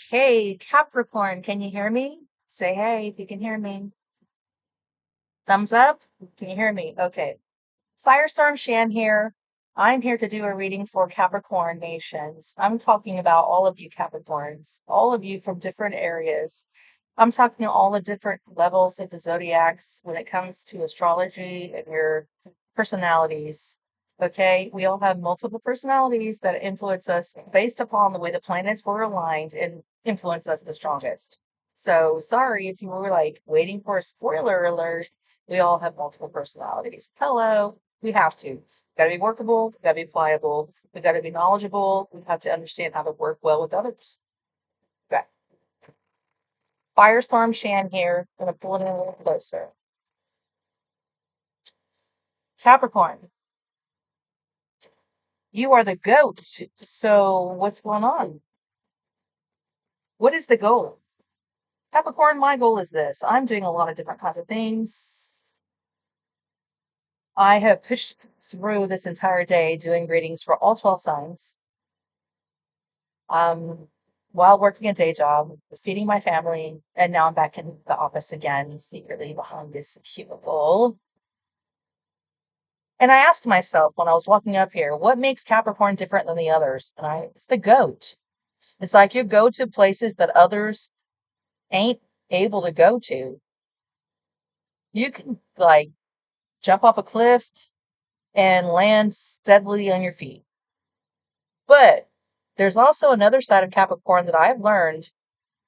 Hey, Capricorn, can you hear me? Say hey if you can hear me. Thumbs up? Can you hear me? Okay. Firestorm Shan here. I'm here to do a reading for Capricorn nations. I'm talking about all of you Capricorns, all of you from different areas. I'm talking all the different levels of the zodiacs when it comes to astrology and your personalities. Okay, we all have multiple personalities that influence us based upon the way the planets were aligned and influence us the strongest. So sorry if you were like waiting for a spoiler alert. We all have multiple personalities. Hello. We have to. Got to be workable. Got to be pliable. We got to be knowledgeable. We have to understand how to work well with others. Okay. Firestorm Shan here. Gonna pull it in a little closer. Capricorn, you are the goat. So what's going on? What is the goal? Capricorn, my goal is this. I'm doing a lot of different kinds of things. I have pushed through this entire day doing readings for all 12 signs. Um, while working a day job, feeding my family, and now I'm back in the office again, secretly behind this cubicle. And I asked myself when I was walking up here, what makes Capricorn different than the others? It's the goat. It's like you go to places that others ain't able to go to. You can like jump off a cliff and land steadily on your feet. But there's also another side of Capricorn that I've learned.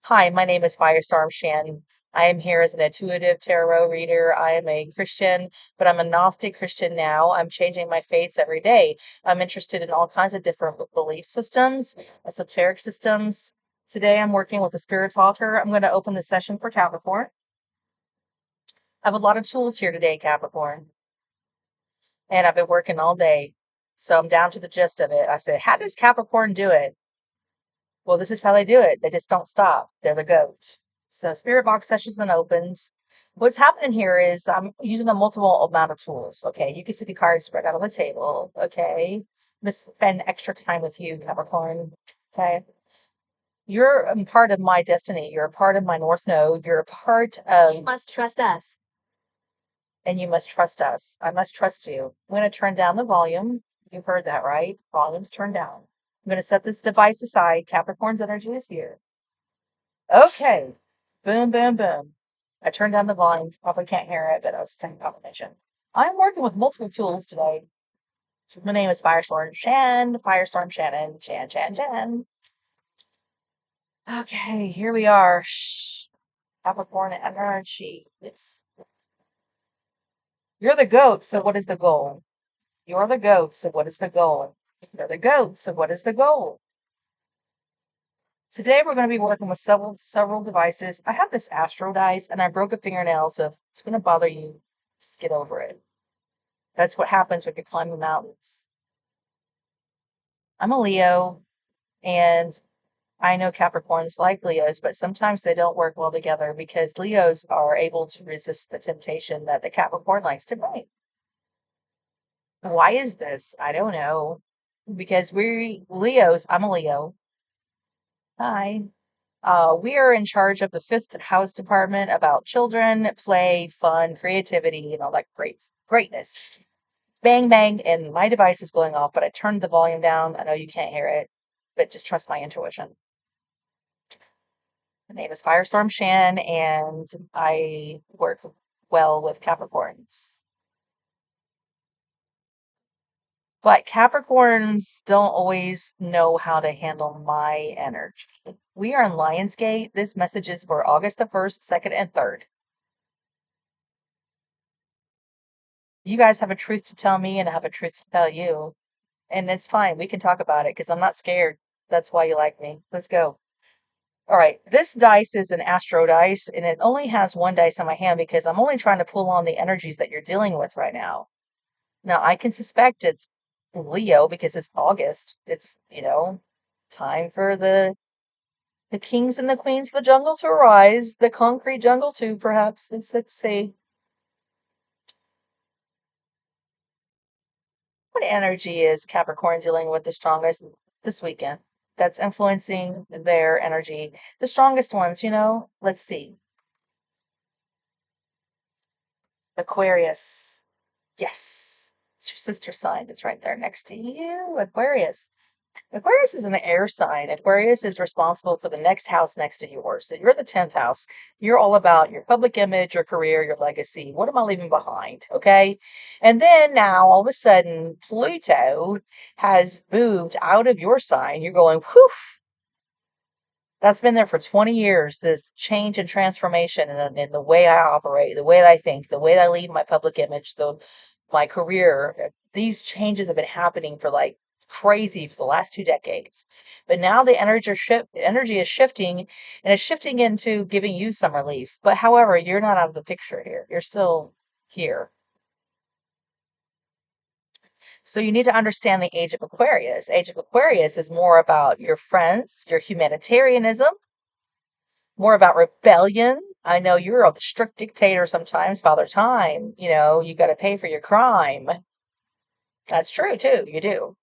Hi, my name is Firestorm Shannon. I am here as an intuitive tarot reader. I am a Christian, but I'm a Gnostic Christian now. I'm changing my faiths every day. I'm interested in all kinds of different belief systems, esoteric systems. Today I'm working with a spirit talker. I'm going to open the session for Capricorn. I have a lot of tools here today, Capricorn, and I've been working all day. So I'm down to the gist of it. I said, how does Capricorn do it? Well, this is how they do it. They just don't stop. They're the goat. So spirit box sessions and opens. What's happening here is I'm using a multiple amount of tools. Okay, you can see the cards spread out on the table. Okay, I'm gonna spend extra time with you, Capricorn. Okay, you're a part of my destiny. You're a part of my North Node. You're a part of. You must trust us. And you must trust us. I must trust you. I'm going to turn down the volume. You heard that, right? Volume's turned down. I'm going to set this device aside. Capricorn's energy is here. Okay. Boom, boom, boom. I turned down the volume. Probably can't hear it, but I was saying confirmation. I'm working with multiple tools today. My name is Firestorm Shan. Firestorm Shannon. Shan. Okay, here we are. Shh. Capricorn energy. You're the goat, so what is the goal? You're the goat, so what is the goal? You're the goat, so what is the goal? Today we're going to be working with several devices. I have this Astro dice and I broke a fingernail, so if it's going to bother you, just get over it. That's what happens when you're climbing mountains. I'm a Leo, and I know Capricorns like Leos, but sometimes they don't work well together because Leos are able to resist the temptation that the Capricorn likes to bring. Why is this? I don't know. Because we Leos, I'm a Leo. Hi. We are in charge of the fifth house department about children, play, fun, creativity, and all that greatness. Bang, bang, and my device is going off, but I turned the volume down. I know you can't hear it, but just trust my intuition. My name is Firestorm Shan, and I work well with Capricorns. But Capricorns don't always know how to handle my energy. We are in Lionsgate. This message is for August the 1st, 2nd, and 3rd. You guys have a truth to tell me and I have a truth to tell you. And it's fine. We can talk about it because I'm not scared. That's why you like me. Let's go. All right. This dice is an Astro dice, and it only has one dice in my hand because I'm only trying to pull on the energies that you're dealing with right now. Now, I can suspect it's Leo because it's August. It's, time for the kings and the queens of the jungle to arise, the concrete jungle too, perhaps. Let's say. What energy is Capricorn dealing with the strongest this weekend? that's influencing their energy. The strongest ones, let's see. Aquarius. Yes. It's your sister sign. It's right there next to you. Aquarius. Aquarius is an air sign. Aquarius is responsible for the next house next to yours. So you're the 10th house. You're all about your public image, your career, your legacy. What am I leaving behind? Okay. And then now all of a sudden, Pluto has moved out of your sign. You're going, whew, that's been there for 20 years, this change and transformation in the way I operate, the way that I think, the way that I lead my public image, my career. These changes have been happening for like crazy for the last 2 decades. But now the energy is shifting, and it's shifting into giving you some relief. But however, you're not out of the picture here. You're still here. So you need to understand the age of Aquarius. Age of Aquarius is more about your friends, your humanitarianism, more about rebellion. I know you're a strict dictator sometimes, Father Time. You got to pay for your crime. That's true too. You do.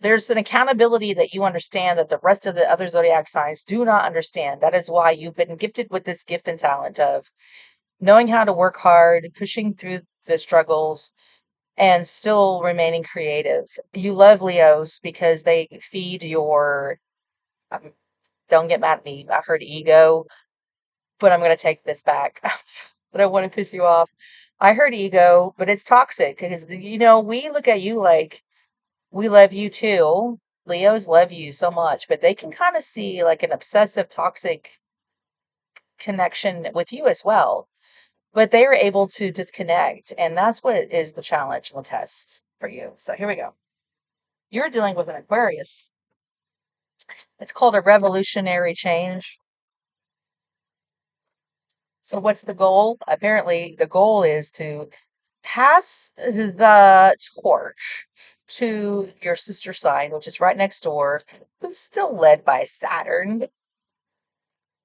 There's an accountability that you understand that the rest of the other zodiac signs do not understand. That is why you've been gifted with this gift and talent of knowing how to work hard, pushing through the struggles, and still remaining creative. You love Leos because they feed your, um, don't get mad at me, I heard ego, but I'm going to take this back. But I don't want to piss you off. I heard ego, but it's toxic because, we look at you like we love you too. Leos love you so much, but they can kind of see like an obsessive, toxic connection with you as well. But they are able to disconnect, and that's what is the challenge and the test for you. So here we go. You're dealing with an Aquarius. It's called a revolutionary change. So what's the goal? Apparently, the goal is to pass the torch to your sister sign, which is right next door, who's still led by Saturn.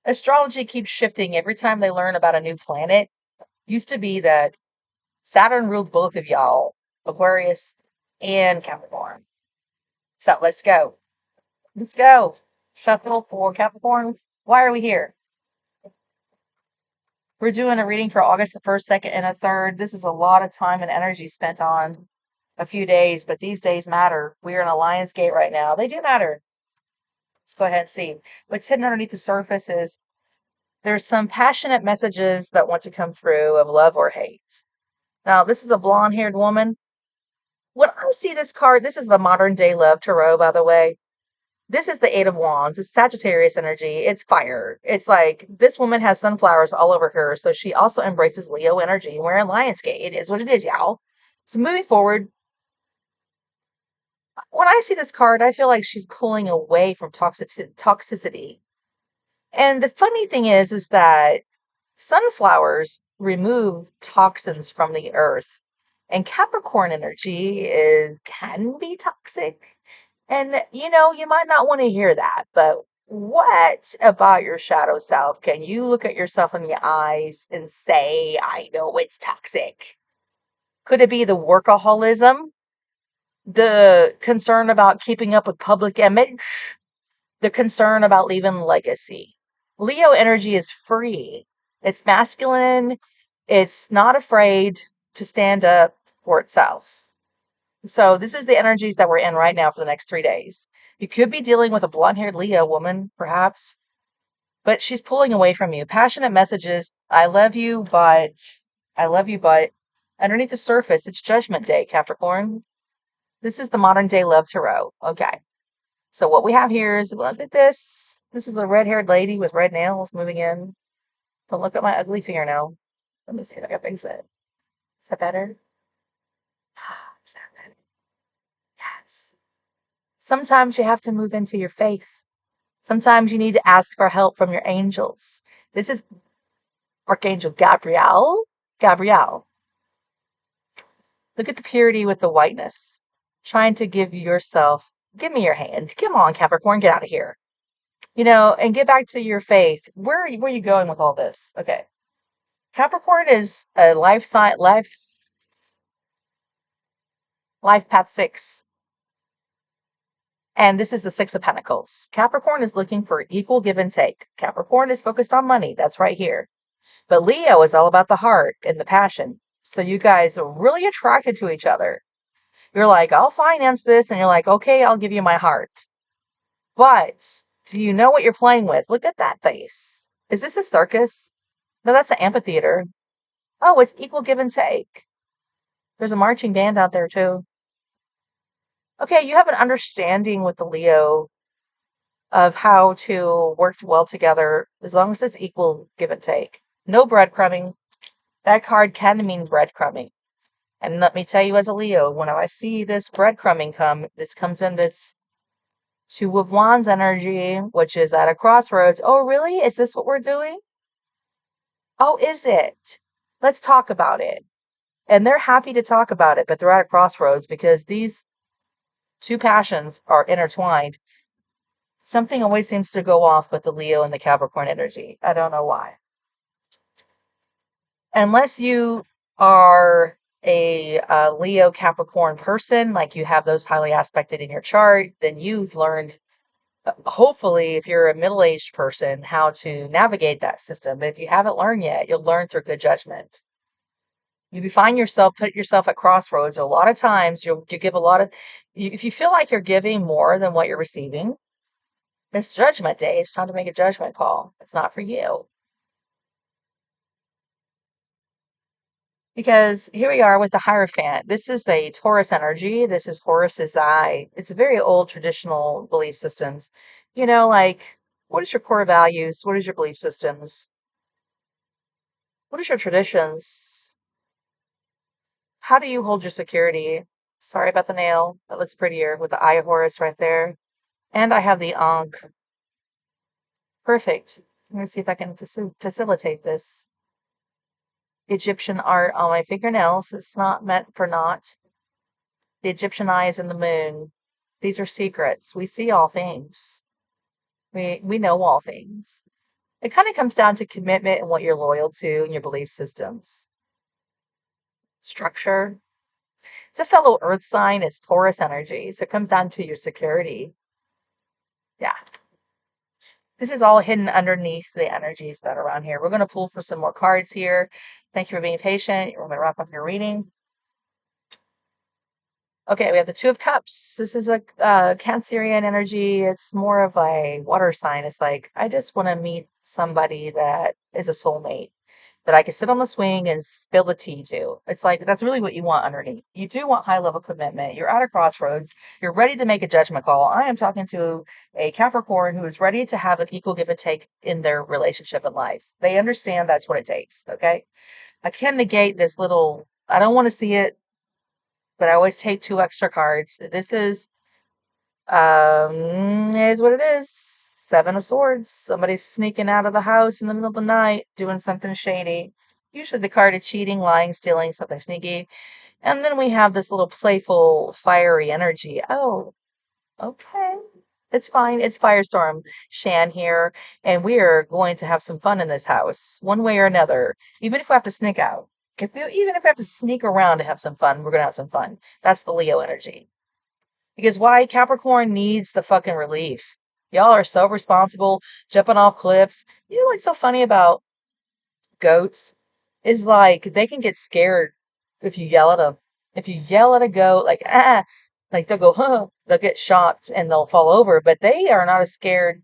Astrology keeps shifting every time they learn about a new planet. Used to be that Saturn ruled both of y'all, Aquarius and Capricorn. So let's go. Let's go. Shuffle for Capricorn. Why are we here? We're doing a reading for August the 1st, 2nd, and the 3rd. This is a lot of time and energy spent on a few days, but these days matter. We are in a Lion's Gate right now. They do matter. Let's go ahead and see. What's hidden underneath the surface is there's some passionate messages that want to come through of love or hate. Now, this is a blonde-haired woman. When I see this card, this is the modern day love tarot, by the way. This is the Eight of Wands. It's Sagittarius energy. It's fire. It's like this woman has sunflowers all over her, so she also embraces Leo energy. We're in Lionsgate. It is what it is, y'all. So moving forward, when I see this card, I feel like she's pulling away from toxicity. And the funny thing is that sunflowers remove toxins from the earth, and Capricorn energy can be toxic. And you might not want to hear that, but what about your shadow self? Can you look at yourself in the eyes and say, I know it's toxic? Could it be the workaholism, the concern about keeping up with public image, the concern about leaving legacy? Leo energy is free. It's masculine. It's not afraid to stand up for itself. So this is the energies that we're in right now for the next 3 days. You could be dealing with a blonde-haired Leo woman, perhaps, but she's pulling away from you. Passionate messages. I love you, but underneath the surface, it's Judgment Day, Capricorn. This is the modern day love tarot. Okay. So what we have here is, look at this. This is a red-haired lady with red nails moving in. Don't look at my ugly fingernail. Let me see if I can fix it. Is that better? Is that better? Yes. Sometimes you have to move into your faith. Sometimes you need to ask for help from your angels. This is Archangel Gabriel. Gabriel. Look at the purity with the whiteness. Trying to give me your hand. Come on, Capricorn, get out of here. And get back to your faith. Where are you going with all this? Okay. Capricorn is a life path 6. And this is the Six of Pentacles. Capricorn is looking for equal give and take. Capricorn is focused on money. That's right here. But Leo is all about the heart and the passion. So you guys are really attracted to each other. You're like, I'll finance this. And you're like, okay, I'll give you my heart. But do you know what you're playing with? Look at that face. Is this a circus? No, that's an amphitheater. Oh, it's equal give and take. There's a marching band out there too. Okay, you have an understanding with the Leo of how to work well together as long as it's equal give and take. No breadcrumbing. That card can mean breadcrumbing. And let me tell you, as a Leo, when I see this breadcrumbing come, this comes in this Two of Wands energy, which is at a crossroads. Oh, really? Is this what we're doing? Oh, is it? Let's talk about it. And they're happy to talk about it, but they're at a crossroads because these two passions are intertwined. Something always seems to go off with the Leo and the Capricorn energy. I don't know why. Unless you are a Leo Capricorn person, like you have those highly aspected in your chart, then you've learned, hopefully, if you're a middle-aged person, how to navigate that system. But if you haven't learned yet, you'll learn through good judgment. You find yourself, put yourself at crossroads. A lot of times you give a lot of, if you feel like you're giving more than what you're receiving, it's judgment day. It's time to make a judgment call. It's not for you. Because here we are with the Hierophant. This is the Taurus energy. This is Horus's eye. It's a very old traditional belief systems. You know, like, what is your core values? What is your belief systems? What is your traditions? How do you hold your security? Sorry about the nail. That looks prettier with the eye of Horus right there. And I have the Ankh. Perfect. I'm going to see if I can facilitate this. Egyptian art on my fingernails. It's not meant for naught. The Egyptian eye is in the moon. These are secrets. We see all things. We know all things. It kind of comes down to commitment and what you're loyal to and your belief systems. Structure. It's a fellow earth sign. It's Taurus energy. So it comes down to your security. Yeah. This is all hidden underneath the energies that are around here. We're going to pull for some more cards here. Thank you for being patient. We're going to wrap up your reading. Okay, we have the Two of Cups. This is a Cancerian energy. It's more of a water sign. It's like, I just want to meet somebody that is a soulmate that I can sit on the swing and spill the tea to. It's like, that's really what you want underneath. You do want high level commitment. You're at a crossroads. You're ready to make a judgment call. I am talking to a Capricorn who is ready to have an equal give and take in their relationship and life. They understand that's what it takes. Okay. I can negate this little, I don't want to see it, but I always take 2 extra cards. This is what it is. 7 of Swords. Somebody's sneaking out of the house in the middle of the night, doing something shady. Usually the card is cheating, lying, stealing, something sneaky. And then we have this little playful, fiery energy. Oh, okay. It's fine. It's Firestorm Shan here, and we are going to have some fun in this house, one way or another. Even if we have to sneak out. Even if we have to sneak around to have some fun, we're gonna have some fun. That's the Leo energy. Because why? Capricorn needs the fucking relief. Y'all are so responsible, jumping off cliffs. You know what's so funny about goats? Is like they can get scared if you yell at them. If you yell at a goat, like they'll go, huh, they'll get shocked and they'll fall over, but they are not as scared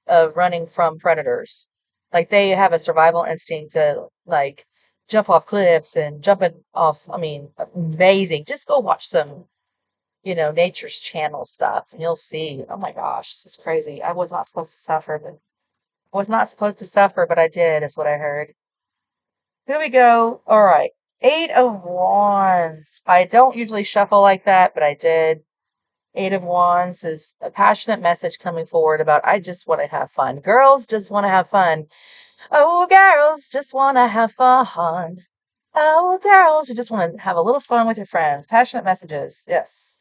of running from predators. Like they have a survival instinct to like jump off cliffs and jumping off. I mean, amazing. Just go watch some, nature's channel stuff and you'll see. Oh my gosh, this is crazy. I was not supposed to suffer, but I did, is what I heard. Here we go. All right. 8 of Wands. I don't usually shuffle like that, but I did. 8 of Wands is a passionate message coming forward about I just want to have fun. Girls just want to have fun. Oh, girls just want to have fun. Oh, girls, you just want to have a little fun with your friends. Passionate messages. Yes.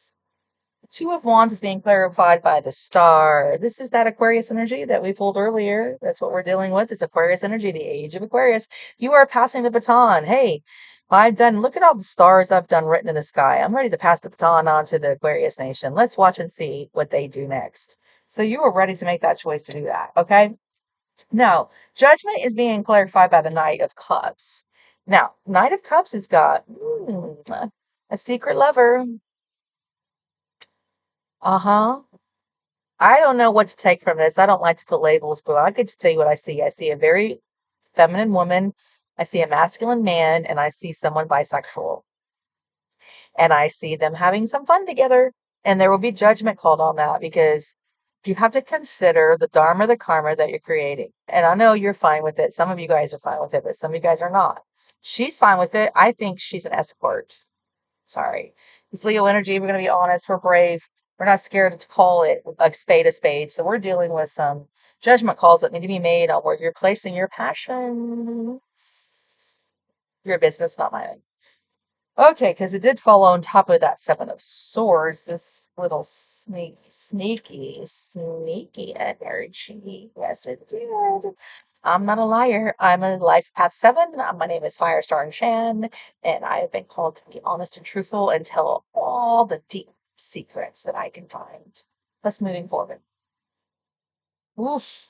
2 of Wands is being clarified by the star. This is that Aquarius energy that we pulled earlier. That's what we're dealing with. Is Aquarius energy, the age of Aquarius. You are passing the baton. Hey, Look at all the stars I've done written in the sky. I'm ready to pass the baton on to the Aquarius nation. Let's watch and see what they do next. So you are ready to make that choice to do that. Okay. Now, judgment is being clarified by the Knight of Cups. Now, Knight of Cups has got a secret lover. Uh-huh. I don't know what to take from this. I don't like to put labels, but I could just tell you what I see. I see a very feminine woman. I see a masculine man, and I see someone bisexual. And I see them having some fun together. And there will be judgment called on that because you have to consider the dharma, the karma that you're creating. And I know you're fine with it. Some of you guys are fine with it, but some of you guys are not. She's fine with it. I think she's an escort. Sorry. It's Leo energy. We're going to be honest. We're brave. We're not scared to call it a spade a spade. So we're dealing with some judgment calls that need to be made on where you're placing your passions. Your business, not mine. Okay, because it did fall on top of that Seven of Swords. This little sneaky energy. Yes, it did. I'm not a liar. I'm a life path 7. My name is Firestar and Shan, and I have been called to be honest and truthful and tell all the deep secrets that I can find. Let's moving forward. Oof.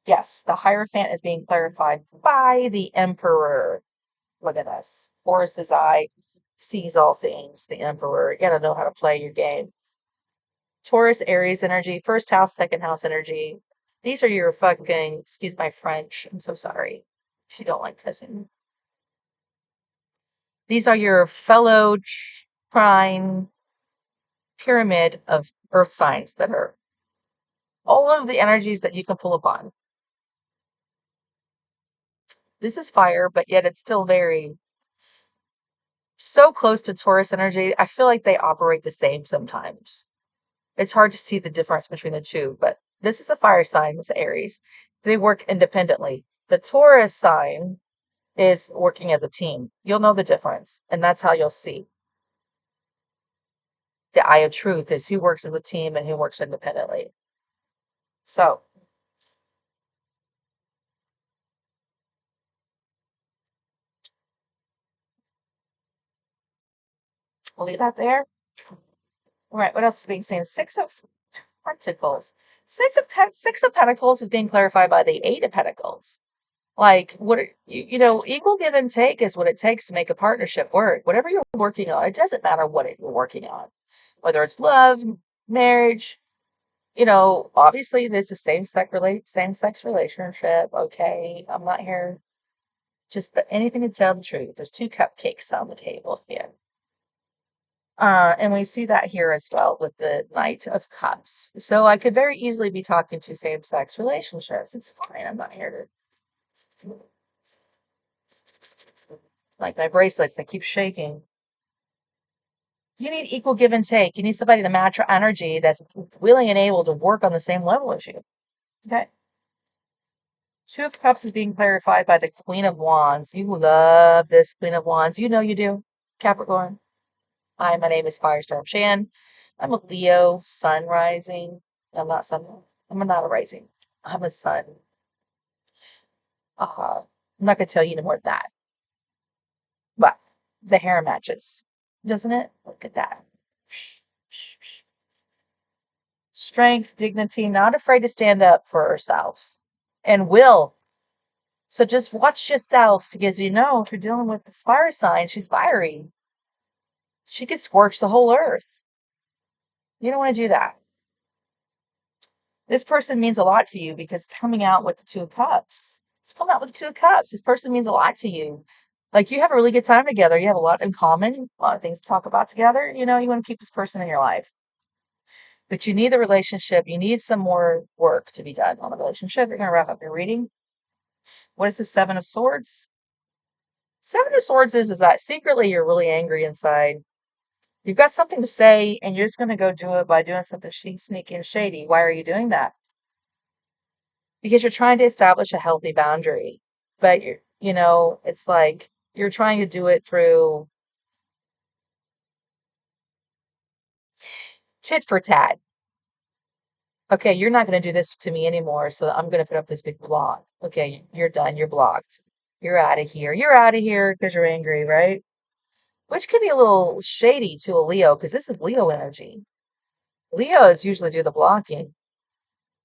Yes, the Hierophant is being clarified by the Emperor. Look at this. Horus's eye sees all things. The Emperor. You gotta know how to play your game. Taurus, Aries energy, first house, second house energy. These are your fucking, excuse my French. I'm so sorry if you don't like cussing. These are your fellow trine pyramid of earth signs that are all of the energies that you can pull upon. This is fire, but yet it's still very so close to Taurus energy. I feel like they operate the same sometimes. It's hard to see the difference between the two, but this is a fire sign, this Aries. They work independently. The Taurus sign is working as a team. You'll know the difference, and that's how you'll see. The eye of truth is who works as a team and who works independently. So, we'll leave that there. All right, what else is being seen? Six of Pentacles. Six of Pentacles is being clarified by the Eight of Pentacles. Like what equal give and take is what it takes to make a partnership work. Whatever you're working on, it doesn't matter what you're working on, whether it's love, marriage. Obviously this is same sex relationship. Okay, I'm not here just anything to tell the truth. There's 2 cupcakes on the table here. And we see that here as well with the Knight of Cups. So I could very easily be talking to same-sex relationships. It's fine. I'm not here to like my bracelets that keep shaking. You need equal give and take. You need somebody to match your energy that's willing and able to work on the same level as you. Okay. 2 of Cups is being clarified by the Queen of Wands. You love this Queen of Wands. You know you do, Capricorn. Hi, my name is Firestorm Shan. I'm a Leo sun rising. I'm not sun. I'm not a rising. I'm a sun. I'm not gonna tell you any more than that. But the hair matches, doesn't it? Look at that. Strength, dignity, not afraid to stand up for herself, and will. So just watch yourself because if you're dealing with this fire sign, she's fiery. She could scorch the whole earth. You don't want to do that. This person means a lot to you because it's coming out with the 2 of Cups. It's coming out with the 2 of Cups. This person means a lot to you. Like you have a really good time together. You have a lot in common, a lot of things to talk about together. You want to keep this person in your life. But you need the relationship. You need some more work to be done on the relationship. You're going to wrap up your reading. What is the 7 of Swords? 7 of Swords is that secretly you're really angry inside. You've got something to say and you're just going to go do it by doing something sneaky and shady. Why are you doing that? Because you're trying to establish a healthy boundary. But it's like you're trying to do it through tit for tat. Okay, you're not going to do this to me anymore, so I'm going to put up this big block. Okay, you're done. You're blocked. You're out of here. You're out of here because you're angry, right? which could be a little shady to a Leo because this is Leo energy. Leos usually do the blocking.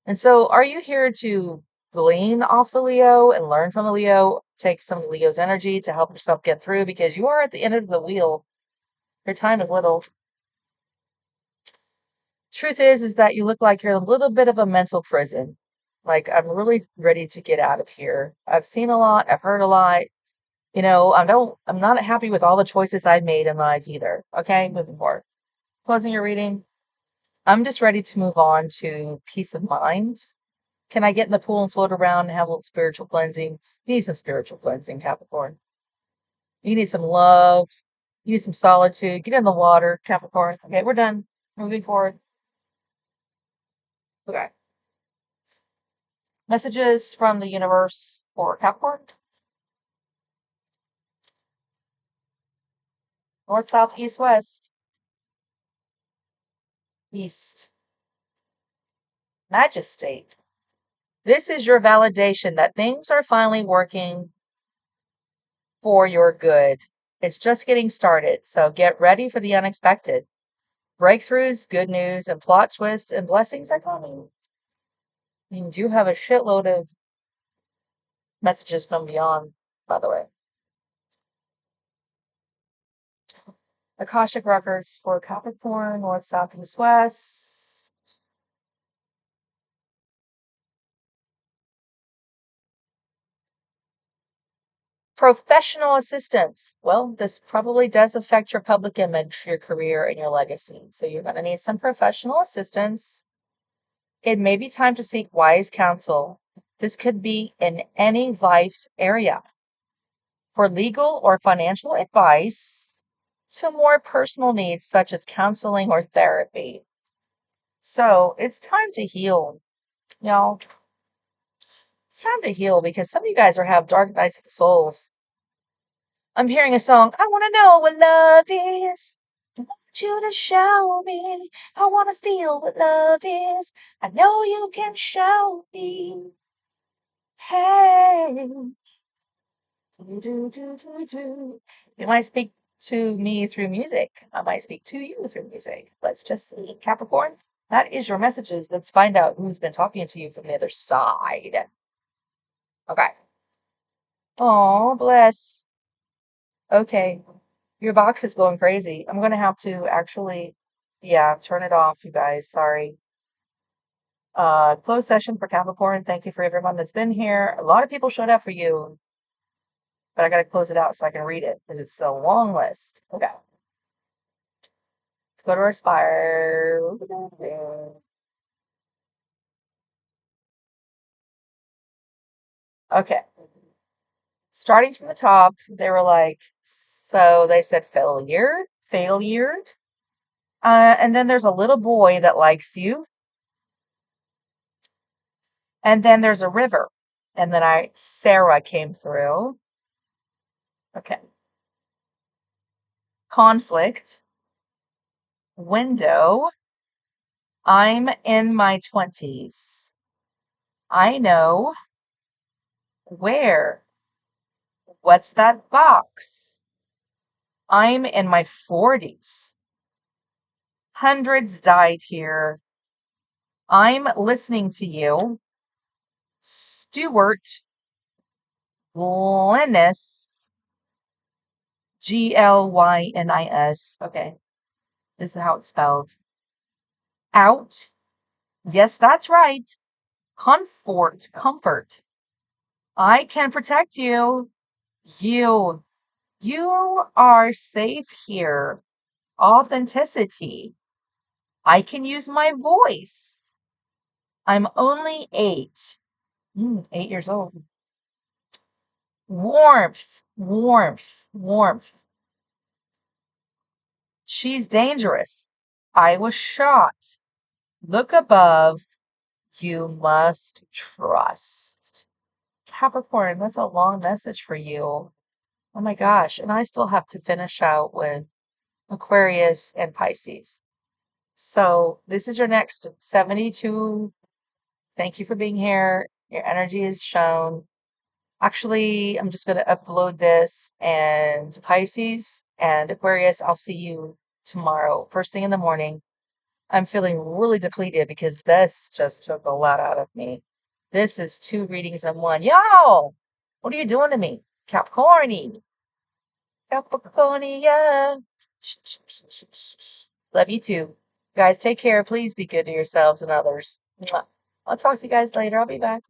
And so, are you here to glean off the Leo and learn from the Leo, take some of the Leo's energy to help yourself get through because you are at the end of the wheel? Your time is little. Truth is that you look like you're a little bit of a mental prison. Like, I'm really ready to get out of here. I've seen a lot, I've heard a lot. I'm not happy with all the choices I've made in life either. Okay, moving forward. Closing your reading. I'm just ready to move on to peace of mind. Can I get in the pool and float around and have a little spiritual cleansing? You need some spiritual cleansing, Capricorn. You need some love. You need some solitude. Get in the water, Capricorn. Okay, we're done. Moving forward. Okay. Messages from the universe for Capricorn. North, south, east, west. East. Majesty. This is your validation that things are finally working for your good. It's just getting started, so get ready for the unexpected. Breakthroughs, good news, and plot twists and blessings are coming. You do have a shitload of messages from beyond, by the way. Akashic records for Capricorn, north, south, east, west. Professional assistance. Well, this probably does affect your public image, your career, and your legacy. So you're going to need some professional assistance. It may be time to seek wise counsel. This could be in any life's area. For legal or financial advice to more personal needs such as counseling or therapy. So it's time to heal, y'all. It's time to heal because some of you guys have dark nights of the souls. I'm hearing a song, I want to know what love is. I want you to show me. I want to feel what love is. I know you can show me. Hey. You might speak to me through music. I might speak to you through music. Let's just see. Capricorn, that is your messages. Let's find out who's been talking to you from the other side. Okay. Oh, bless. Okay. Your box is going crazy. I'm going to have to actually, yeah, turn it off, you guys. Sorry. Closed session for Capricorn. Thank you for everyone that's been here. A lot of people showed up for you, but I got to close it out so I can read it because it's a long list. Okay. Let's go to our spire. Okay. Starting from the top, they were like, so they said failure. And then there's a little boy that likes you. And then there's a river. And then Sarah came through. Okay. Conflict. Window. I'm in my 20s. I know. Where? What's that box? I'm in my 40s. Hundreds died here. I'm listening to you. Stuart Glynis. Glynis. Okay. This is how it's spelled. Out. Yes, that's right. Comfort. I can protect you. You are safe here. Authenticity. I can use my voice. I'm only 8. 8 years old. Warmth. She's dangerous. I was shot. Look above. You must trust. Capricorn, that's a long message for you. Oh my gosh. And I still have to finish out with Aquarius and Pisces. So this is your next 72. Thank you for being here. Your energy is shown. Actually, I'm just going to upload this and Pisces And Aquarius, I'll see you tomorrow, first thing in the morning. I'm feeling really depleted because this just took a lot out of me. This is 2 readings in one. Y'all, what are you doing to me? Capricorn. Capricornia. Love you too. Guys, take care. Please be good to yourselves and others. Mwah. I'll talk to you guys later. I'll be back.